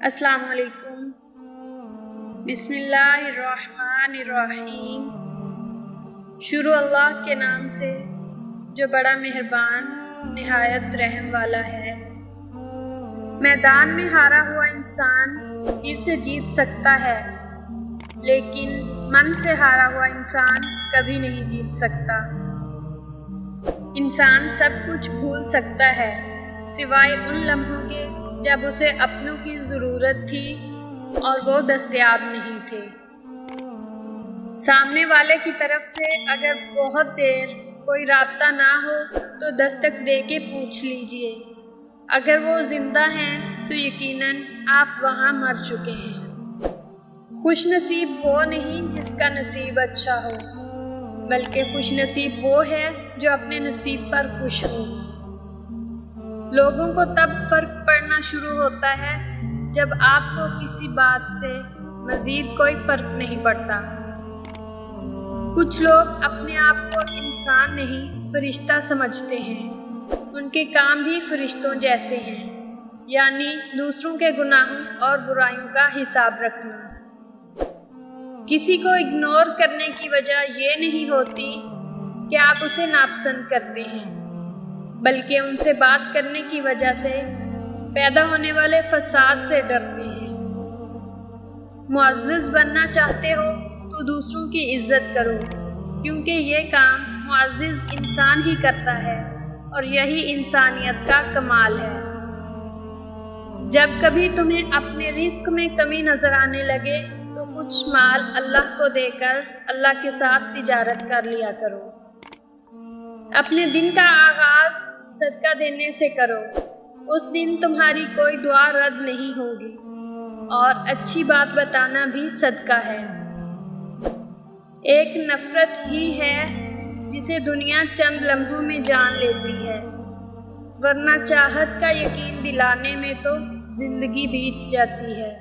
السلام علیکم۔ بسم اللہ الرحمن الرحیم۔ شروع اللہ کے نام سے جو بڑا مہربان نہایت رحم والا ہے۔ میدان میں ہارا ہوا انسان تیر سے جیت سکتا ہے، لیکن من سے ہارا ہوا انسان کبھی نہیں جیت سکتا۔ انسان سب کچھ بھول سکتا ہے سوائے ان لمحوں کے جب اسے اپنوں کی ضرورت تھی اور وہ دستیاب نہیں تھے۔ سامنے والے کی طرف سے اگر بہت دیر کوئی رابطہ نہ ہو تو دستک دے کے پوچھ لیجئے۔ اگر وہ زندہ ہیں تو یقیناً آپ وہاں مر چکے ہیں۔ خوش نصیب وہ نہیں جس کا نصیب اچھا ہو، بلکہ خوش نصیب وہ ہے جو اپنے نصیب پر خوش ہو۔ لوگوں کو تب فرق پڑنا شروع ہوتا ہے جب آپ کو کسی بات سے مزید کوئی فرق نہیں پڑتا۔ کچھ لوگ اپنے آپ کو انسان نہیں فرشتہ سمجھتے ہیں۔ ان کے کام بھی فرشتوں جیسے ہیں، یعنی دوسروں کے گناہوں اور برائیوں کا حساب رکھنا۔ کسی کو اگنور کرنے کی وجہ یہ نہیں ہوتی کہ آپ اسے ناپسند کرتے ہیں، بلکہ ان سے بات کرنے کی وجہ سے پیدا ہونے والے فساد سے ڈرتے ہیں۔ معزز بننا چاہتے ہو تو دوسروں کی عزت کرو، کیونکہ یہ کام معزز انسان ہی کرتا ہے اور یہی انسانیت کا کمال ہے۔ جب کبھی تمہیں اپنے رزق میں کمی نظر آنے لگے تو کچھ مال اللہ کو دے کر اللہ کے ساتھ تجارت کر لیا کرو۔ اپنے دن کا آغاز صدقہ دینے سے کرو، اس دن تمہاری کوئی دعا رد نہیں ہوگی، اور اچھی بات بتانا بھی صدقہ ہے۔ ایک نفرت ہی ہے جسے دنیا چند لمحوں میں جان لیتی ہے، ورنہ چاہت کا یقین دلانے میں تو زندگی بیت جاتی ہے۔